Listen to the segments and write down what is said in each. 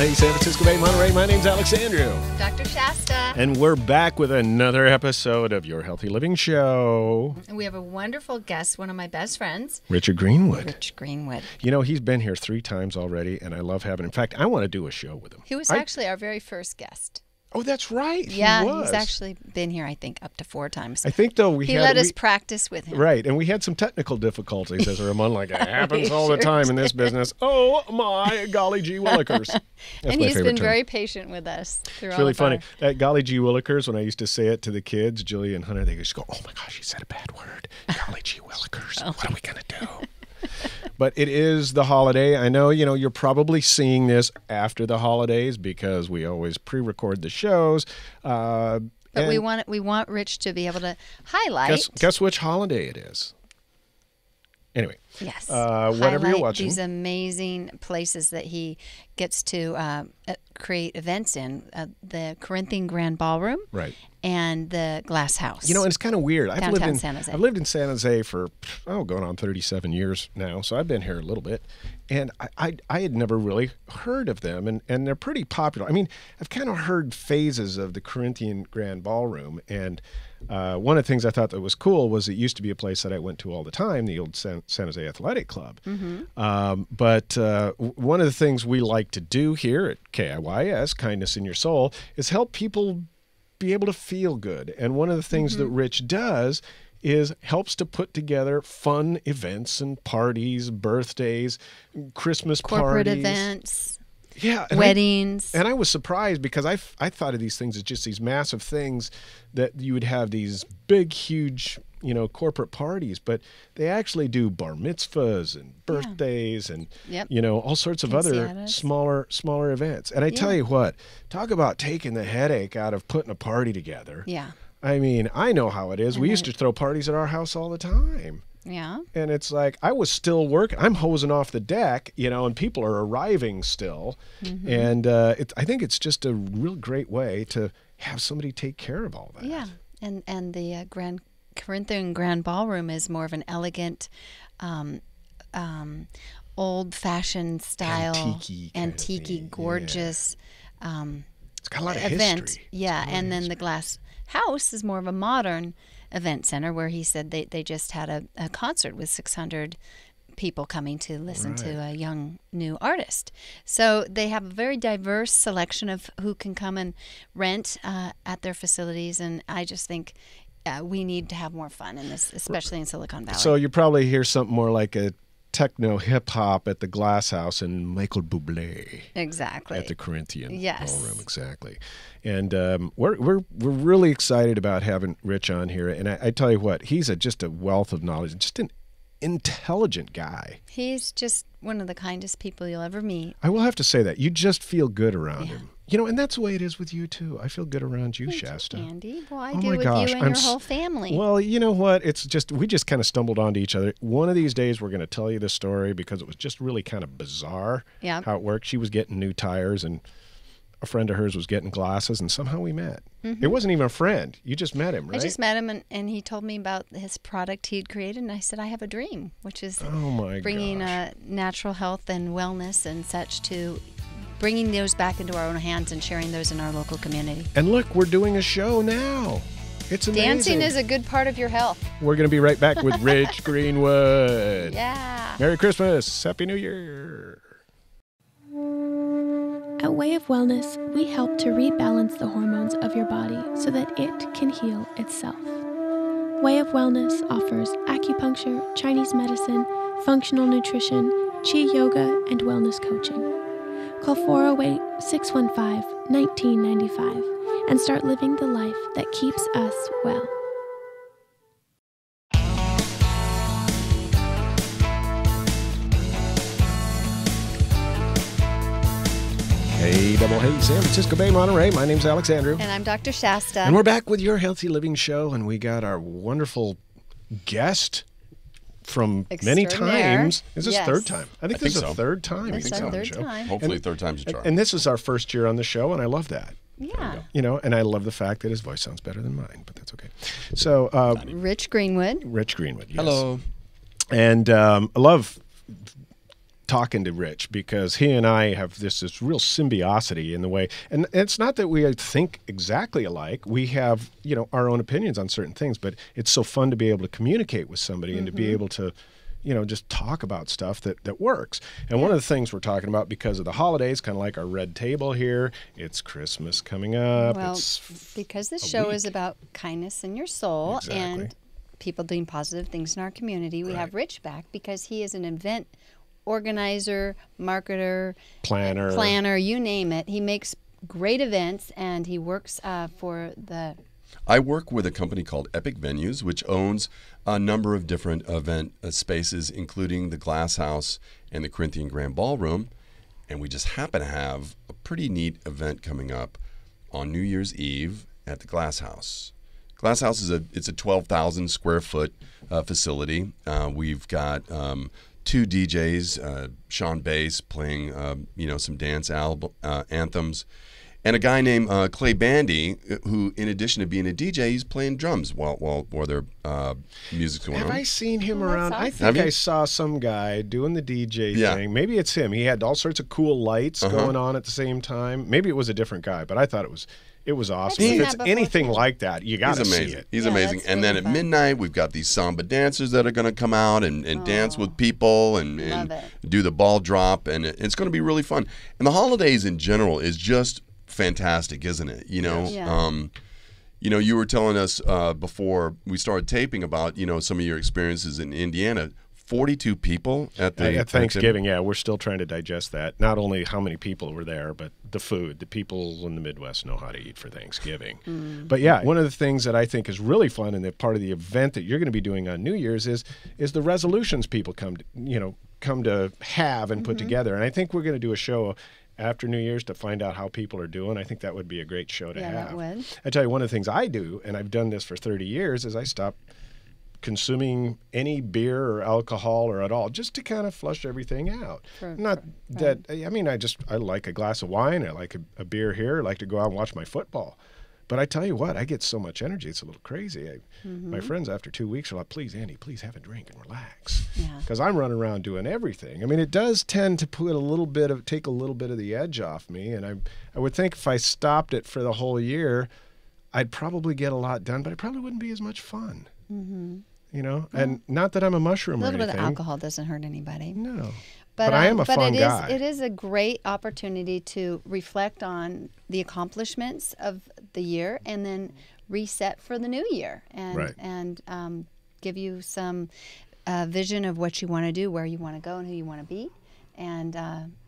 Hey, San Francisco Bay, Monterey. My name's Alex Andrew. Dr. Shasta. And we're back with another episode of Your Healthy Living Show. And we have a wonderful guest, one of my best friends. Richard Greenwood. Rich Greenwood. You know, he's been here 3 times already, and I love having him. In fact, I want to do a show with him. He was actually our very first guest. Oh, that's right. Yeah, he was. He's actually been here, I think, up to 4 times. I think, though, he let us practice with him. Right, and we had some technical difficulties as a month, like it happens all the sure time in this business. Oh, my golly gee willikers. And he's been very patient with us through It's all really of funny. our... That golly gee willikers, when I used to say it to the kids, Julie and Hunter, they used to go, oh, my gosh, you said a bad word. Golly gee willikers. What are we going to do? But it is the holiday. I know, you're probably seeing this after the holidays because we always pre-record the shows. But we want Rich to be able to highlight. Guess which holiday it is. Anyway. Yes. Whatever you're watching. These amazing places that he gets to create events in. The Corinthian Grand Ballroom. Right. And the Glass House. And it's kind of weird. Downtown San Jose. I've lived in San Jose for, going on 37 years now, so I've been here a little bit. And I had never really heard of them, and they're pretty popular. I mean, I've kind of heard phases of the Corinthian Grand Ballroom, and one of the things I thought that was cool was it used to be a place that I went to all the time, the old San Jose Athletic Club. Mm-hmm. But one of the things we like to do here at KIYS, Kindness in Your Soul, is help people be able to feel good. And one of the things that Rich does is helps to put together fun events and parties, birthdays, Christmas corporate parties. events. Yeah, weddings. I was surprised because I thought of these things as just these massive things that you would have these big, huge, corporate parties, but they actually do bar mitzvahs and birthdays and, all sorts of other smaller events. And I tell you what, talk about taking the headache out of putting a party together. Yeah. I mean, I know how it is. We used to throw parties at our house all the time. Yeah. And it's like, I was still working. I'm hosing off the deck, and people are arriving still. Mm-hmm. And I think it's just a real great way to have somebody take care of all that. Yeah. And the Corinthian Grand Ballroom is more of an elegant, old-fashioned style, antique gorgeous it's got a lot of event. history. Yeah, and then the Glass House is more of a modern event center where he said they just had a concert with 600 people coming to listen to a young new artist. So they have a very diverse selection of who can come and rent at their facilities, and I just think we need to have more fun in this, especially in Silicon Valley. So you probably hear something more like a techno hip hop at the Glass House and Michael Bublé. Exactly. At the Corinthian Ballroom, exactly. And we're really excited about having Rich on here. And I tell you what, he's just a wealth of knowledge, just an intelligent guy. He's just one of the kindest people you'll ever meet. I will have to say that. You just feel good around him. And that's the way it is with you, too. I feel good around you, Shasta. Andy. Well, I do with you and your whole family. Well, you know what? We just kind of stumbled onto each other. One of these days, we're going to tell you this story because it was just really kind of bizarre how it worked. She was getting new tires, and a friend of hers was getting glasses, and somehow we met. Mm-hmm. It wasn't even a friend. You just met him, right? I just met him, and he told me about his product he had created, and I said, I have a dream, which is bringing natural health and wellness and such to bringing those back into our own hands and sharing those in our local community. And look, we're doing a show now. It's amazing. Dancing is a good part of your health. We're going to be right back with Rich Greenwood. Yeah. Merry Christmas. Happy New Year. At Way of Wellness, we help to rebalance the hormones of your body so that it can heal itself. Way of Wellness offers acupuncture, Chinese medicine, functional nutrition, Qi yoga, and wellness coaching. Call 408-615-1995 and start living the life that keeps us well. Hey, San Francisco Bay, Monterey. My name's Alex Andrew. And I'm Dr. Shasta. And we're back with Your Healthy Living Show, and we got our wonderful guest from many times. Is this third time? I think this is the third time. This is our third time. Hopefully third time's a charm. And this is our first year on the show, and I love that. Yeah. And I love the fact that his voice sounds better than mine, but that's okay. So, Rich Greenwood. Rich Greenwood, yes. Hello. And I love talking to Rich because he and I have this real symbiosity in the way, and it's not that we think exactly alike. We have, our own opinions on certain things, but it's so fun to be able to communicate with somebody and to be able to, just talk about stuff that works. And one of the things we're talking about because of the holidays, kind of like our red table here, it's Christmas coming up. Well, because this show is about kindness in your soul and people doing positive things in our community, we have Rich back because he is an event organizer, marketer, planner, you name it. He makes great events, and he works for the... I work with a company called Epic Venues, which owns a number of different event spaces, including the Glass House and the Corinthian Grand Ballroom. And we just happen to have a pretty neat event coming up on New Year's Eve at the Glass House. Glass House it's a 12,000 square foot facility. We've got 2 DJs, Sean Bass playing some dance anthems, and a guy named Clay Bandy, who, in addition to being a DJ, he's playing drums while their music's going on. Have I seen him around? Awesome. I think I saw some guy doing the DJ thing. Maybe it's him. He had all sorts of cool lights going on at the same time. Maybe it was a different guy, but I thought it was awesome. If it's anything like that, you got to see it. He's amazing. And then at midnight, we've got these samba dancers that are going to come out and dance with people and do the ball drop, and it's going to be really fun. And the holidays in general is just fantastic, isn't it? You were telling us before we started taping about some of your experiences in Indiana. 42 people at Thanksgiving. Yeah, we're still trying to digest that. Not only how many people were there, but the food. The people in the Midwest know how to eat for Thanksgiving. But yeah, one of the things that I think is really fun, and that part of the event that you're going to be doing on New Year's is the resolutions people come to have and put together. And I think we're going to do a show after New Year's to find out how people are doing. I think that would be a great show to have. That would. I tell you, one of the things I do, and I've done this for 30 years, is I stop consuming any beer or alcohol or at all, just to kind of flush everything out. I like a glass of wine, I like a beer here, I like to go out and watch my football. But I tell you what, I get so much energy, it's a little crazy. My friends after 2 weeks are like, please, Andy, please have a drink and relax. Because I'm running around doing everything. I mean, it does tend to take a little bit of the edge off me. And I would think if I stopped it for the whole year, I'd probably get a lot done, but it probably wouldn't be as much fun. And not that I'm a mushroom or anything. A little bit of alcohol doesn't hurt anybody. No. But I am a fun guy. It is a great opportunity to reflect on the accomplishments of the year and then reset for the new year and give you some vision of what you want to do, where you want to go, and who you want to be, and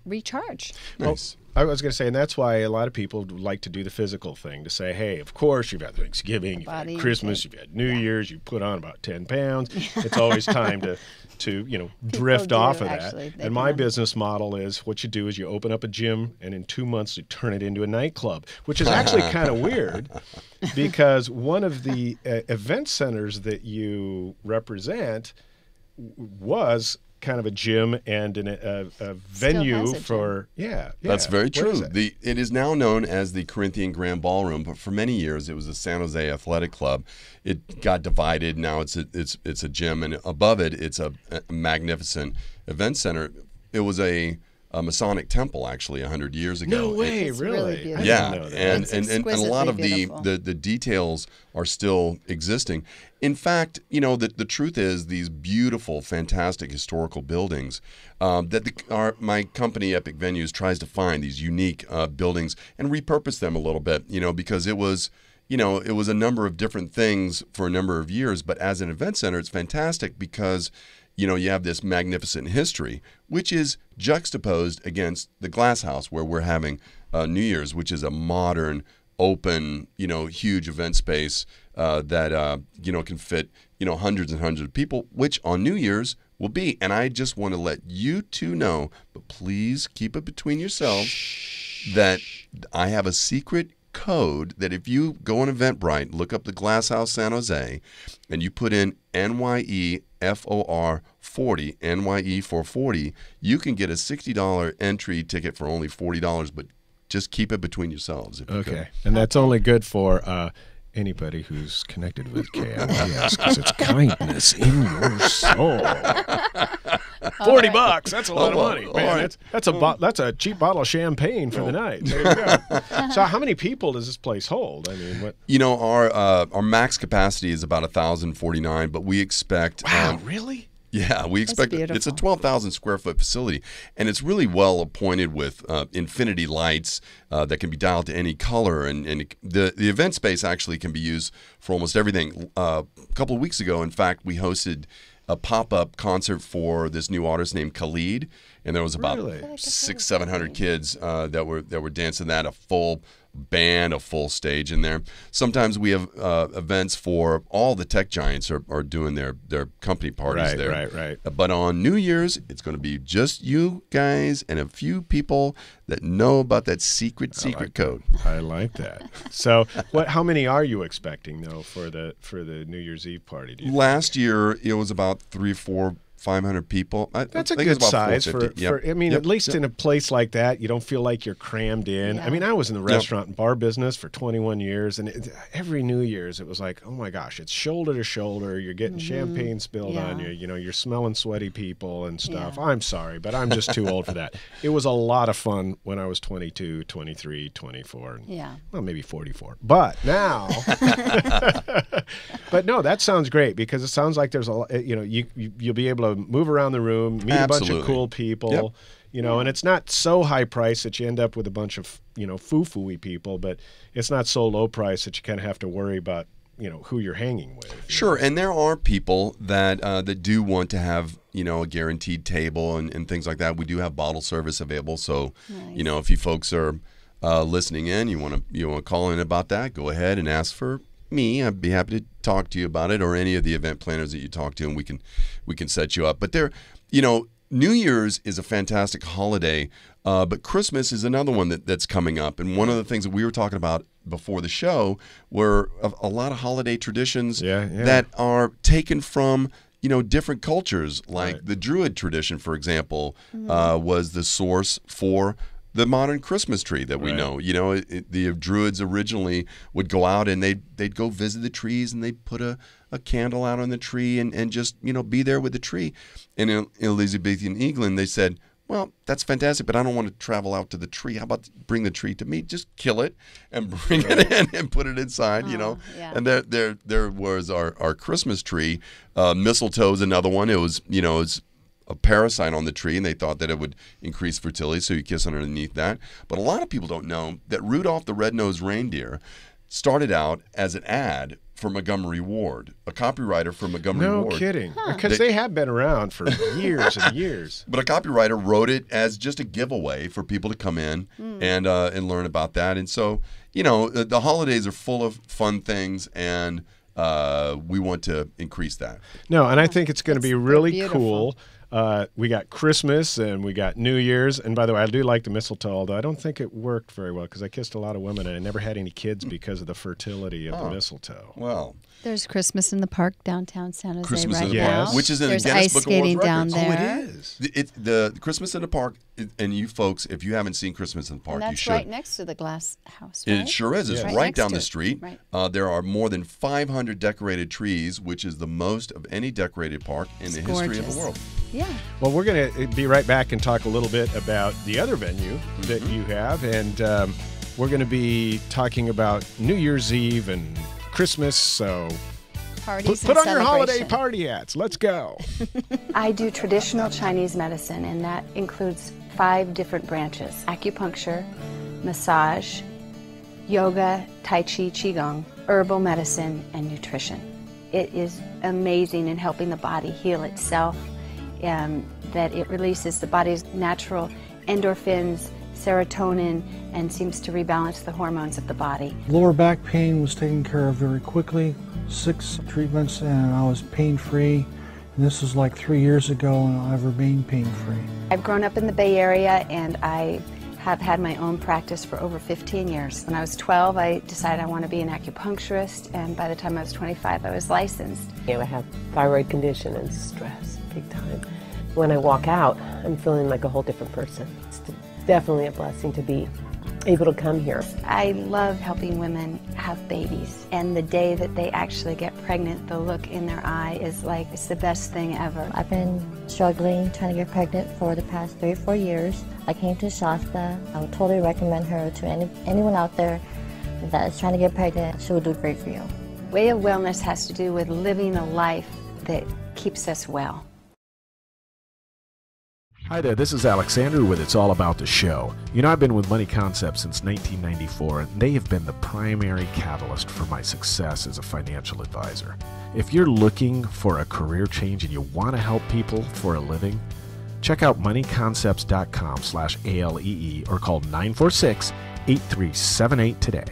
recharge. Nice. I was going to say, and that's why a lot of people like to do the physical thing, to say, hey, of course, you've had Thanksgiving, you've had Christmas, you've had New Year's, you put on about 10 pounds. It's always time to drift off of that. And my business model is, what you do is you open up a gym, and in 2 months you turn it into a nightclub, which is actually kind of weird, because one of the event centers that you represent was kind of a gym and a venue for That's very true. It is now known as the Corinthian Grand Ballroom, but for many years it was the San Jose Athletic Club. It got divided. Now it's a gym, and above it it's a magnificent event center. It was a Masonic temple actually 100 years ago. No way, really? Yeah, and a lot of the details are still existing. In fact, the truth is, these beautiful, fantastic historical buildings that my company Epic Venues tries to find, these unique buildings, and repurpose them a little bit, because it was a number of different things for a number of years. But as an event center, it's fantastic because you have this magnificent history, which is juxtaposed against the Glass House, where we're having New Year's, which is a modern, open, huge event space that can fit hundreds and hundreds of people, which on New Year's will be. And I just want to let you two know, but please keep it between yourselves, that I have a secret code that if you go on Eventbrite, look up the Glass House San Jose, and you put in NYE FOR 40, NYE for 40, you can get a $60 entry ticket for only $40, but just keep it between yourselves. Okay. And that's only good for anybody who's connected with KIYS, because it's kindness in your soul. $40. That's a lot of money. All Man, right. that's a cheap bottle of champagne for the night. There you go. So how many people does this place hold? I mean, what? You know, our max capacity is about 1,049, but we expect. Wow, really? Yeah, we expect it's a 12,000 square foot facility, and it's really well appointed with infinity lights that can be dialed to any color, and the event space actually can be used for almost everything. A couple of weeks ago, in fact, we hosted a pop-up concert for this new artist named Khalid, and there was about 600-700 kids that were dancing that, a full band, a full stage in there. Sometimes we have events for all the tech giants are doing their company parties there. Right. But on New Year's, it's going to be just you guys and a few people that know about that secret code. I like that. So, how many are you expecting though for the New Year's Eve party? Last year, it was about 300, 400, 500 people. That's a good size for I mean, at least in a place like that, you don't feel like you're crammed in. Yeah. I mean, I was in the restaurant and bar business for 21 years, and every New Year's it was like, oh my gosh, it's shoulder to shoulder. You're getting champagne spilled on you. You know, you're smelling sweaty people and stuff. Yeah. I'm sorry, but I'm just too old for that. It was a lot of fun when I was 22, 23, 24. Well, maybe 44. But now, but no, that sounds great because it sounds like there's you'll be able to move around the room, meet a bunch of cool people, and it's not so high price that you end up with a bunch of, foo-foo-y people, but it's not so low price that you kind of have to worry about, who you're hanging with. Sure, and there are people that do want to have, a guaranteed table and things like that. We do have bottle service available, so, if you folks are listening in, you want to call in about that, go ahead and ask for me. I'd be happy to talk to you about it, or any of the event planners that you talk to, and we can set you up. But New Year's is a fantastic holiday, but Christmas is another one that's coming up. And one of the things that we were talking about before the show were a lot of holiday traditions that are taken from different cultures, like the Druid tradition, for example, was the source for the modern Christmas tree that we know. The Druids originally would go out and they'd go visit the trees, and they'd put a candle out on the tree and just be there with the tree. And in Elizabethan England, they said, well, that's fantastic, but I don't want to travel out to the tree. How about bring the tree to me? Just kill it and bring it in and put it inside, And there was our Christmas tree. Mistletoe is another one. It was, it's a parasite on the tree, and they thought that it would increase fertility, so you kiss underneath that. But a lot of people don't know that Rudolph the Red-Nosed Reindeer started out as an ad for Montgomery Ward, a copywriter for Montgomery Ward. No kidding. Because they have been around for years and years. But a copywriter wrote it as just a giveaway for people to come in and learn about that. And so, the holidays are full of fun things, and we want to increase that. No, and I think it's going to be really cool. We got Christmas and we got New Year's. And by the way, I do like the mistletoe, although I don't think it worked very well because I kissed a lot of women and I never had any kids because of the fertility of the mistletoe. Well, there's Christmas in the Park downtown San Jose Christmas right in the now. Park, which is in There's the Guinness ice Book of skating World down Records. there. Oh, it is. It's the Christmas in the Park, and you folks, if you haven't seen Christmas in the Park, And that's you should. right next to the Glass House, right? It sure is. It's Right right next down to the it. street. Right. There are more than 500 decorated trees, which is the most of any decorated park in the history of the world. Yeah. Well, we're going to be right back and talk a little bit about the other venue that you have. And we're going to be talking about New Year's Eve and Christmas. So Parties put and on your holiday celebration. party hats. Let's go. I do traditional Chinese medicine, and that includes 5 different branches: acupuncture, massage, yoga, tai chi, qigong, herbal medicine, and nutrition. It is amazing in helping the body heal itself, that it releases the body's natural endorphins, serotonin, and seems to rebalance the hormones of the body. Lower back pain was taken care of very quickly. 6 treatments and I was pain-free. And this was like 3 years ago, and I've remained pain-free. I've grown up in the Bay Area, and I have had my own practice for over 15 years. When I was 12, I decided I want to be an acupuncturist, and by the time I was 25, I was licensed. I have thyroid condition and stress, big time. When I walk out, I'm feeling like a whole different person. It's definitely a blessing to be able to come here. I love helping women have babies, and the day that they actually get pregnant, the look in their eye is like, it's the best thing ever. I've been struggling trying to get pregnant for the past 3 or 4 years. I came to Shasta. I would totally recommend her to anyone out there that is trying to get pregnant. She will do great for you. Way of Wellness has to do with living a life that keeps us well. Hi there, this is Alexander with It's All About the Show. You know, I've been with Money Concepts since 1994, and they have been the primary catalyst for my success as a financial advisor. If you're looking for a career change and you want to help people for a living, check out moneyconcepts.com/ALEE or call 946-8378 today.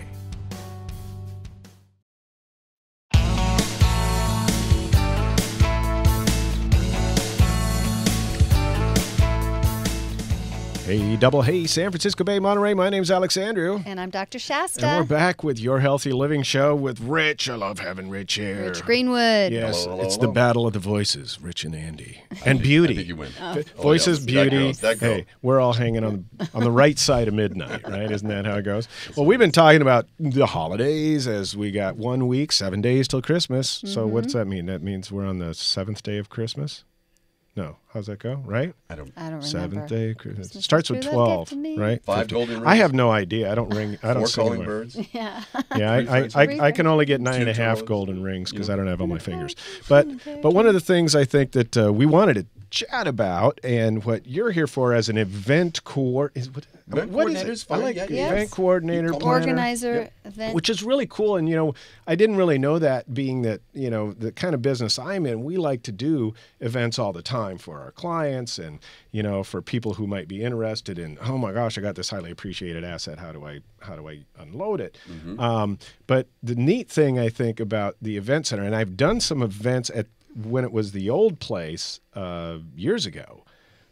Hey, double hey, San Francisco Bay, Monterey. My name's Alex Andrew. And I'm Dr. Shasta. And we're back with Your Healthy Living Show with Rich. I love having Rich here. Rich Greenwood. Yes, hello, it's hello. the battle of the voices, Rich and Andy. And beauty. I think you win. Voices, yeah, beauty. that girl. Hey, we're all hanging on the right side of midnight, right? Isn't that how it goes? Well, we've been talking about the holidays as we got 1 week, 7 days till Christmas. Mm-hmm. So what does that mean? That means we're on the 7th day of Christmas? No. How's that go, right? I don't remember. 7th day. It starts with 12, right? 5 golden rings. I have no idea. I don't ring. I don't 4 sing calling my- birds. Yeah. Yeah, I can only get 9.5 turtles. golden rings because I don't have all my fingers. But one of the things I think that we wanted to chat about, and what you're here for as an event Event coordinator is I fine. like Yeah, event coordinator, planner. Organizer, event. Which is really cool. And, I didn't really know that, being that, the kind of business I'm in, we like to do events all the time for our clients and, for people who might be interested in, oh my gosh, I got this highly appreciated asset. How do I unload it? Mm-hmm. But the neat thing, I think, about the event center, and I've done some events when it was the old place years ago,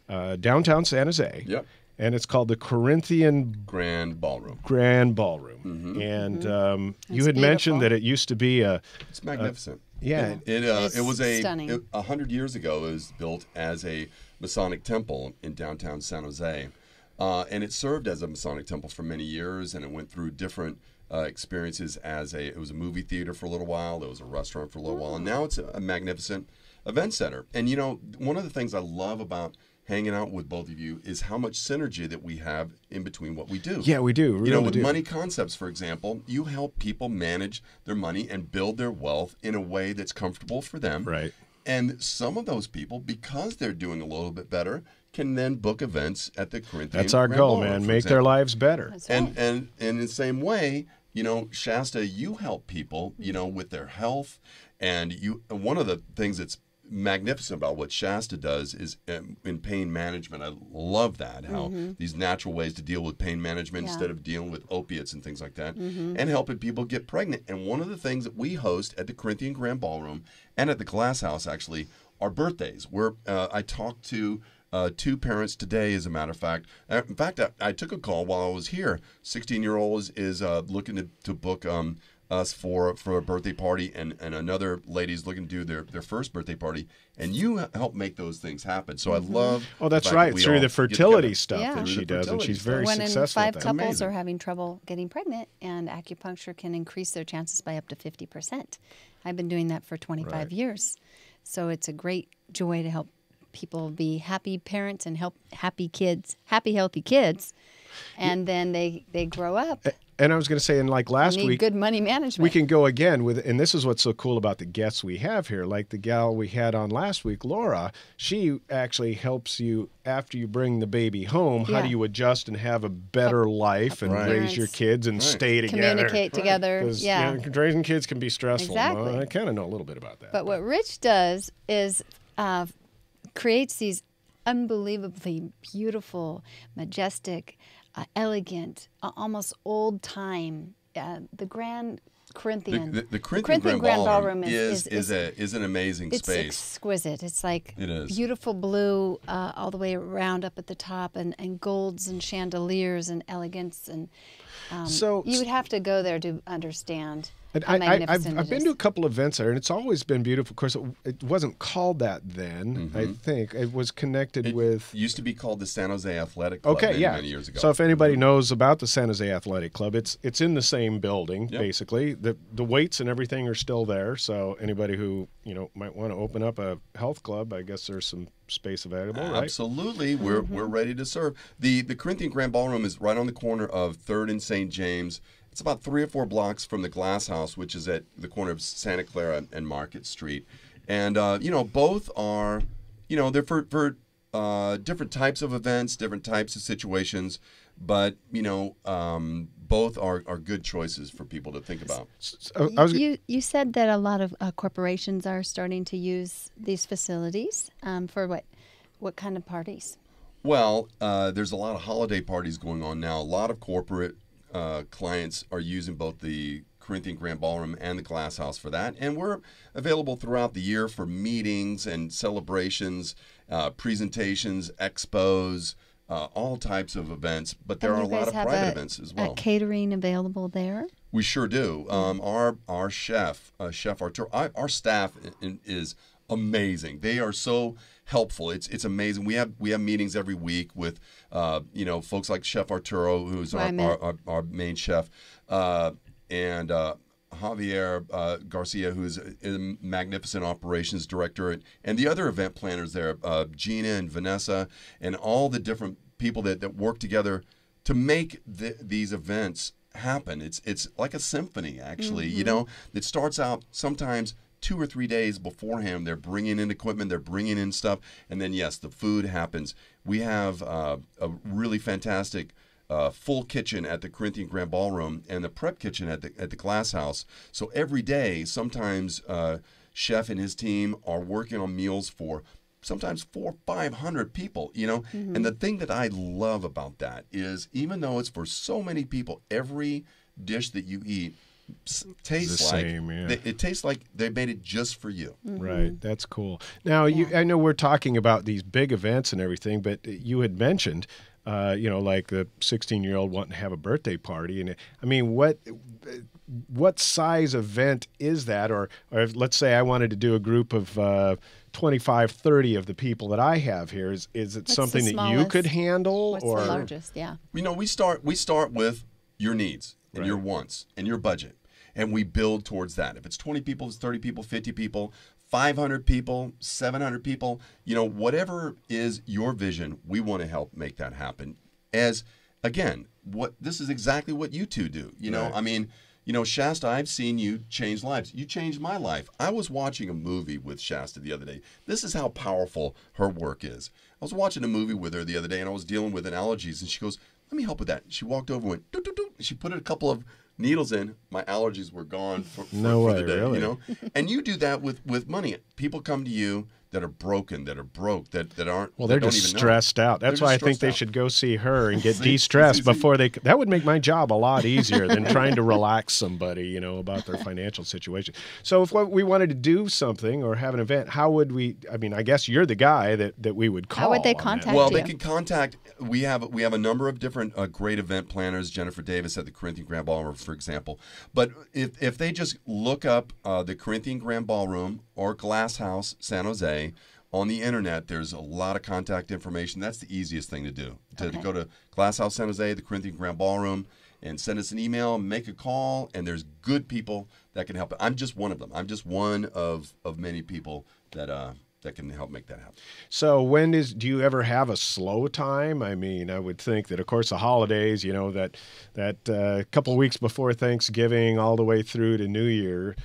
downtown San Jose. Yep. And it's called the Corinthian Grand Ballroom. Mm-hmm. And you had beautiful. mentioned that it used to be It's magnificent. yeah. It was stunning. 100 years ago, it was built as a Masonic temple in downtown San Jose. And it served as a Masonic temple for many years, and it went through different experiences it was a movie theater for a little while, it was a restaurant for a little while, and now it's a magnificent event center. And one of the things I love about hanging out with both of you is how much synergy that we have in between what we do. Yeah, we do. We really with do. Money Concepts, for example, you help people manage their money and build their wealth in a way that's comfortable for them. Right. And some of those people, because they're doing a little bit better, can then book events at the Corinthian. That's our Grand goal, Ballroom, man. for Make their example. lives better. That's right. And in the same way, Shasta, you help people, with their health, and one of the things that's magnificent about what Shasta does is in pain management. I love that, how these natural ways to deal with pain management instead of dealing with opiates and things like that, and helping people get pregnant. And one of the things that we host at the Corinthian Grand Ballroom and at the Glass House actually are birthdays, where I talked to 2 parents today, as a matter of fact. In fact, I took a call while I was here. 16-year-old is looking to book us for a birthday party, and another lady's looking to do their first birthday party, and you help make those things happen. So I love. Oh, that's the fact right. that we Through all the get fertility together. stuff Yeah. that Through she the does, and fertility she's stuff. very When successful 5 at that. couples Amazing. are having trouble getting pregnant, and acupuncture can increase their chances by up to 50%. I've been doing that for 25 years. So it's a great joy to help people be happy parents and help happy, healthy kids. And then they grow up. And I was going to say, and like last need week, good money management. we can go again with, and this is what's so cool about the guests we have here. Like the gal we had on last week, Laura, she actually helps you after you bring the baby home. How Yeah. do you adjust and have a better life and Right. raise your kids and stay together? communicate together. Because Yeah. raising kids can be stressful. Exactly. I kind of know a little bit about that. But what Rich does is creates these unbelievably beautiful, majestic, elegant, almost old time. The Grand Corinthian. The Corinthian Grand Ballroom is an amazing it's space. exquisite. It's like It is. beautiful blue all the way around up at the top, and golds and chandeliers and elegance. And So- you would have to go there to understand And how magnificent I've been to a couple of events there, and it's always been beautiful. Of course, it wasn't called that then. I think it was connected with. It used to be called the San Jose Athletic Club many years ago. So if anybody knows about the San Jose Athletic Club, it's in the same building basically. The weights and everything are still there. So anybody who might want to open up a health club, I guess there's some space available, right? Absolutely. We're ready to serve. The Corinthian Grand Ballroom is right on the corner of 3rd and St. James. It's about 3 or 4 blocks from the Glass House, which is at the corner of Santa Clara and Market Street. And, both are, they're for different types of events, different types of situations. But, both are good choices for people to think about. You said that a lot of corporations are starting to use these facilities for what kind of parties? Well, there's a lot of holiday parties going on now. A lot of corporate clients are using both the Corinthian Grand Ballroom and the Glass House for that. And we're available throughout the year for meetings and celebrations, presentations, expos, all types of events. But there are a lot of private events as well. Catering available there? We sure do. Our chef, Chef Arturo, our staff is amazing. They are so helpful. It's amazing. We have meetings every week with folks like Chef Arturo, who's our main chef, and Javier Garcia, who's a magnificent operations director, and the other event planners there, Gina and Vanessa, and all the different people that work together to make these events happen. It's like a symphony, actually. It starts out sometimes 2 or 3 days beforehand. They're bringing in equipment, they're bringing in stuff, and then yes, the food happens. We have a really fantastic full kitchen at the Corinthian Grand Ballroom and the prep kitchen at the Glass House. So every day, sometimes chef and his team are working on meals for sometimes 400 or 500 people. And the thing that I love about that is, even though it's for so many people, every dish that you eat tastes like it tastes like they made it just for you. Right. That's cool. Now, I know we're talking about these big events and everything, but you had mentioned like the 16-year-old wanting to have a birthday party. And I mean, what size event is that? Or let's say I wanted to do a group of 25, 30 of the people that I have here. Is it What's something that you could handle? What's or the largest? Yeah. We start with your needs and your wants and your budget. And we build towards that. If it's 20 people, it's 30 people, 50 people, 500 people, 700 people, whatever is your vision, we want to help make that happen. As, again, this is exactly what you two do. Right. I mean, Shasta, I've seen you change lives. You changed my life. I was watching a movie with Shasta the other day. This is how powerful her work is. I was watching a movie with her the other day, and I was dealing with allergies, and she goes, let me help with that. She walked over and went, doo, doo, doo. She put a couple of needles in. My allergies were gone for the day. Really? And you do that with money. People come to you that are broken, that are broke, that aren't. Well, they're just stressed out. That's why I think they should go see her and get de-stressed before they. That would make my job a lot easier than trying to relax somebody, about their financial situation. So if we wanted to do something or have an event, how would we? I mean, I guess you're the guy that we would call. How would they contact Well, you? they can contact. We have a number of different great event planners. Jennifer Davis at the Corinthian Grand Ballroom, for example. But if they just look up the Corinthian Grand Ballroom or Glass House San Jose on the internet, there's a lot of contact information. That's the easiest thing to do. To go to Glass House San Jose, the Corinthian Grand Ballroom, and send us an email, make a call, and there's good people that can help. I'm just one of them. I'm just one of many people that can help make that happen. So do you ever have a slow time? I mean, I would think that, of course, the holidays, that couple of weeks before Thanksgiving all the way through to New Year's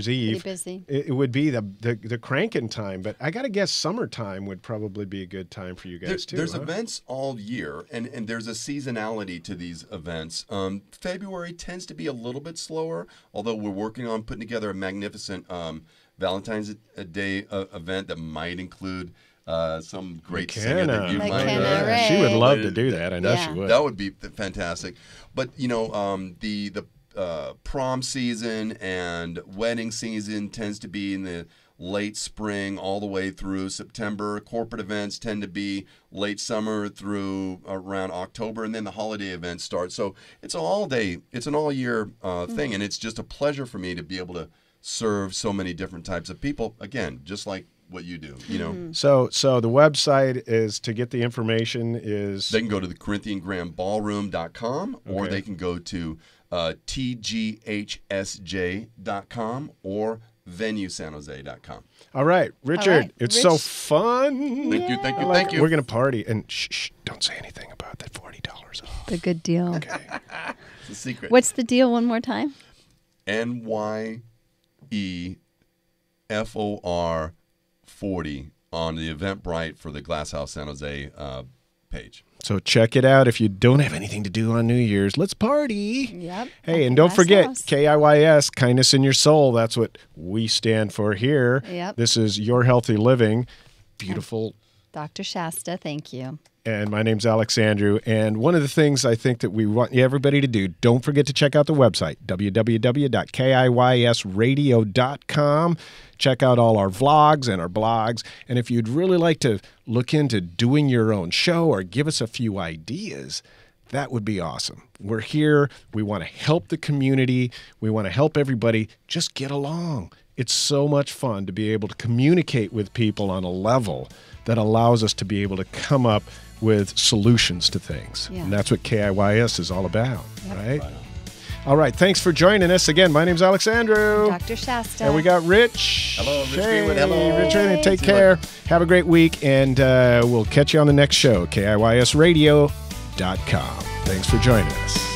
Eve. Pretty busy. It would be the cranking time, but I got to guess summertime would probably be a good time for you guys too. There's events all year, and there's a seasonality to these events. February tends to be a little bit slower, although we're working on putting together a magnificent Valentine's Day event that might include some great singer that you might. She would love to do that. I know she would. That would be fantastic. But the prom season and wedding season tends to be in the late spring all the way through September. Corporate events tend to be late summer through around October, and then the holiday events start. So it's an all year thing, and it's just a pleasure for me to be able to serve so many different types of people. Again, just like what you do, you know. So the website is to get the information is they can go to the CorinthianGrandBallroom.com, or they can go to tghsj.com or venuesanjose.com. All right, Richard, it's so fun. Thank you. We're going to party, and shh, don't say anything about that $40 off. The good deal. Okay. It's a secret. What's the deal one more time? NYE FOR 40 on the Eventbrite for the Glass House San Jose page. So check it out. If you don't have anything to do on New Year's, let's party. Yep. Hey, and don't forget, KIYS, Kindness in Your Soul. That's what we stand for here. Yep. This is Your Healthy Living. Beautiful. Dr. Shasta, thank you. And my name's Alex Andrew. And one of the things I think that we want everybody to do, don't forget to check out the website, www.kiysradio.com. Check out all our vlogs and our blogs. And if you'd really like to look into doing your own show or give us a few ideas, that would be awesome. We're here. We want to help the community. We want to help everybody just get along. It's so much fun to be able to communicate with people on a level that allows us to be able to come up with solutions to things. Yeah. And that's what KIYS is all about, right? All right, thanks for joining us. Again, my name's Alex Andrew. Dr. Shasta. And we got Rich. Hello, Rich. Hey, hello. Rich, take care. Have a great week, and we'll catch you on the next show, KIYSradio.com. Thanks for joining us.